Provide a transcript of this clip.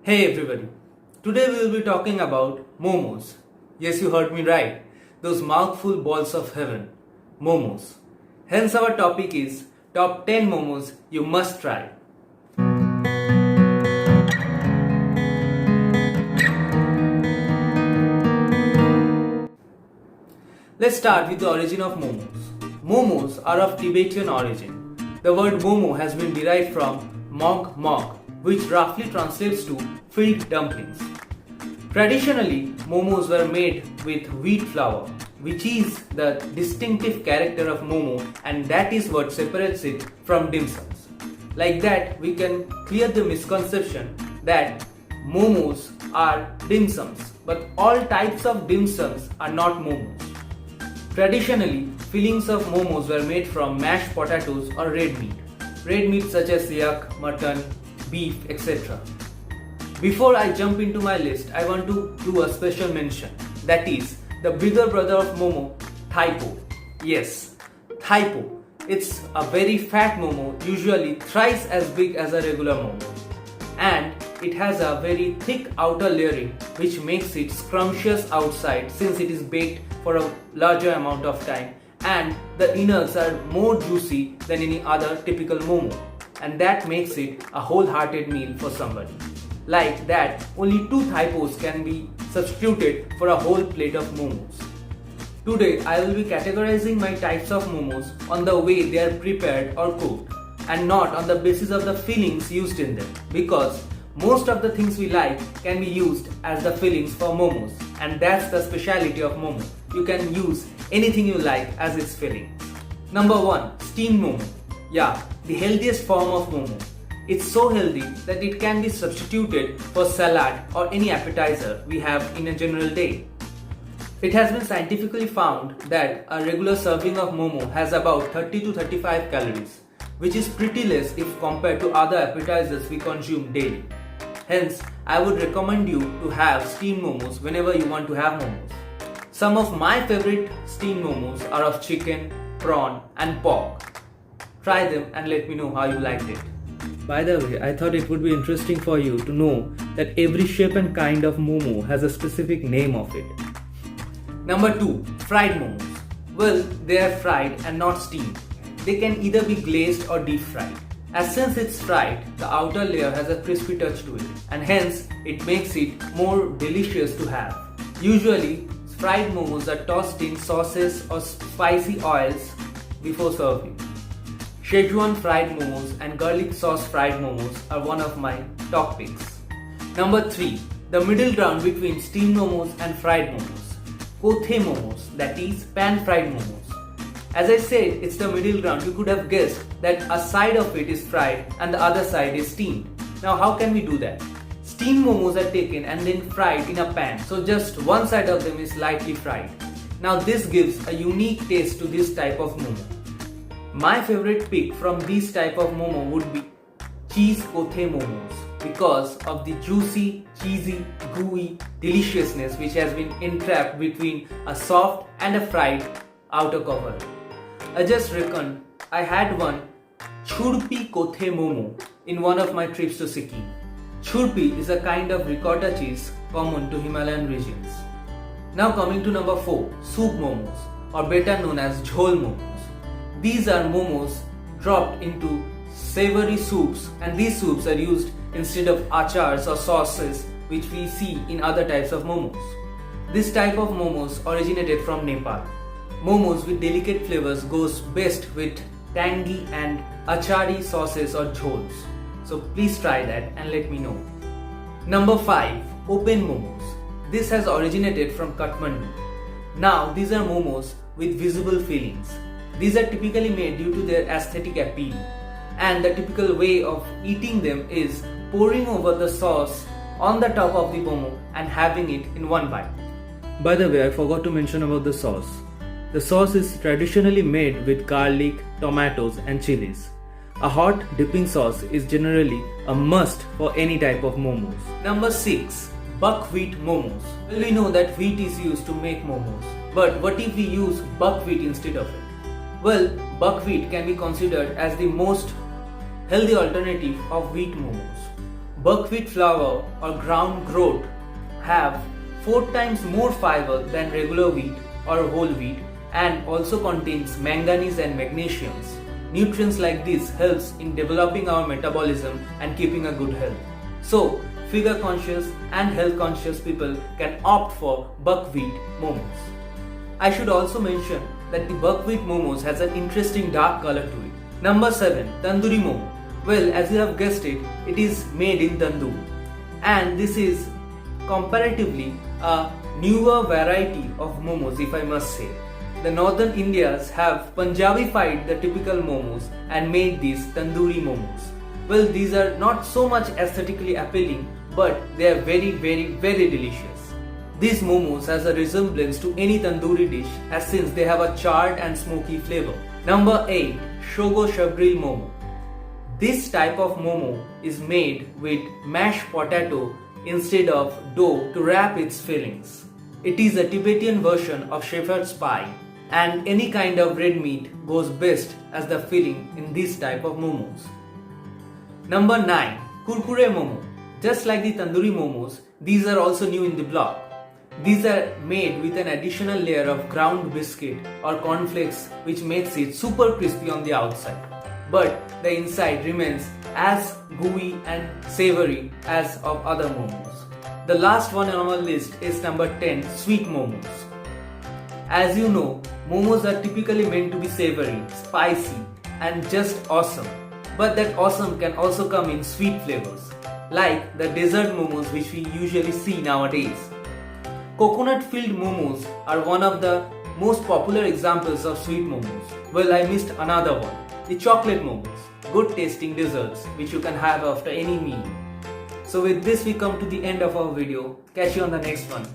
Hey everybody, today we will be talking about momos. Yes, you heard me right. Those mouthful balls of heaven, momos. Hence our topic is top 10 momos you must try. Let's start with the origin of momos. Momos are of Tibetan origin. The word momo has been derived from mok, which roughly translates to filled dumplings. Traditionally, momos were made with wheat flour, which is the distinctive character of momo, and that is what separates it from dim sums. Like that, we can clear the misconception that momos are dim sums, but all types of dim sums are not momos. Traditionally, fillings of momos were made from mashed potatoes or red meat. Red meat such as yak, mutton, beef, etc. Before I jump into my list, I want to do a special mention. That is, the bigger brother of momo, Thaipo. Yes, Thaipo. It's a very fat momo, usually thrice as big as a regular momo. And it has a very thick outer layering which makes it scrumptious outside since it is baked for a larger amount of time, and the innards are more juicy than any other typical momo, and that makes it a wholehearted meal for somebody. Like that, only 2 Thaipos can be substituted for a whole plate of momos. Today I will be categorizing my types of momos on the way they are prepared or cooked, and not on the basis of the fillings used in them, because most of the things we like can be used as the fillings for momos, and that's the speciality of momo. You can use anything you like as its filling. Number 1. Steamed momo. Yeah, the healthiest form of momo. It's so healthy that it can be substituted for salad or any appetizer we have in a general day. It has been scientifically found that a regular serving of momo has about 30 to 35 calories, which is pretty less if compared to other appetizers we consume daily. Hence, I would recommend you to have steamed momos whenever you want to have momos. Some of my favorite steamed momos are of chicken, prawn and pork. Try them and let me know how you liked it. By the way, I thought it would be interesting for you to know that every shape and kind of momo has a specific name of it. Number 2. Fried momos. Well, they are fried and not steamed. They can either be glazed or deep fried. As since it's fried, the outer layer has a crispy touch to it, and hence it makes it more delicious to have. Usually, fried momos are tossed in sauces or spicy oils before serving. Szechuan fried momos and garlic sauce fried momos are one of my top picks. Number 3. The middle ground between steamed momos and fried momos. Kothey momos, that is pan-fried momos. As I said, it's the middle ground. You could have guessed that a side of it is fried and the other side is steamed. Now how can we do that? Steamed momos are taken and then fried in a pan, so just one side of them is lightly fried. Now this gives a unique taste to this type of momo. My favorite pick from this type of momo would be cheese Kothey momos because of the juicy, cheesy, gooey deliciousness which has been entrapped between a soft and a fried outer cover. I just reckon I had one Churpi Kothey momo in one of my trips to Sikkim. Churpi is a kind of ricotta cheese common to Himalayan regions. Now coming to number 4, soup momos, or better known as Jhol momos. These are momos dropped into savory soups, and these soups are used instead of achars or sauces which we see in other types of momos. This type of momos originated from Nepal. Momos with delicate flavors goes best with tangy and achari sauces or jhols. So please try that and let me know. Number 5. Open momos. This has originated from Kathmandu. Now these are momos with visible fillings. These are typically made due to their aesthetic appeal, and the typical way of eating them is pouring over the sauce on the top of the momo and having it in one bite. By the way, I forgot to mention about the sauce. The sauce is traditionally made with garlic, tomatoes and chilies. A hot dipping sauce is generally a must for any type of momos. Number 6. Buckwheat momos. Well, we know that wheat is used to make momos, but what if we use buckwheat instead of it? Well, buckwheat can be considered as the most healthy alternative of wheat momos. Buckwheat flour or ground groat have 4 times more fiber than regular wheat or whole wheat and also contains manganese and magnesiums. Nutrients like this helps in developing our metabolism and keeping a good health. So, figure conscious and health conscious people can opt for buckwheat momos. I should also mention that the buckwheat momos has an interesting dark color to it. Number 7. Tandoori momo. Well, as you have guessed it, it is made in tandoor. And this is comparatively a newer variety of momos, if I must say. The northern Indias have Punjabified the typical momos and made these tandoori momos. Well, these are not so much aesthetically appealing, but they are very delicious. These momos has a resemblance to any tandoori dish as since they have a charred and smoky flavor. Number 8. Shogo Shabril momo. This type of momo is made with mashed potato instead of dough to wrap its fillings. It is a Tibetan version of shepherd's pie, and any kind of red meat goes best as the filling in this type of momos. Number 9. Kurkure momo. Just like the tandoori momos, these are also new in the block. These are made with an additional layer of ground biscuit or cornflakes which makes it super crispy on the outside. But the inside remains as gooey and savory as of other momos. The last one on our list is number 10, sweet momos. As you know, momos are typically meant to be savory, spicy and just awesome. But that awesome can also come in sweet flavors, like the dessert momos which we usually see nowadays. Coconut filled momos are one of the most popular examples of sweet momos. Well, I missed another one, the chocolate momos, good tasting desserts which you can have after any meal. So with this we come to the end of our video. Catch you on the next one.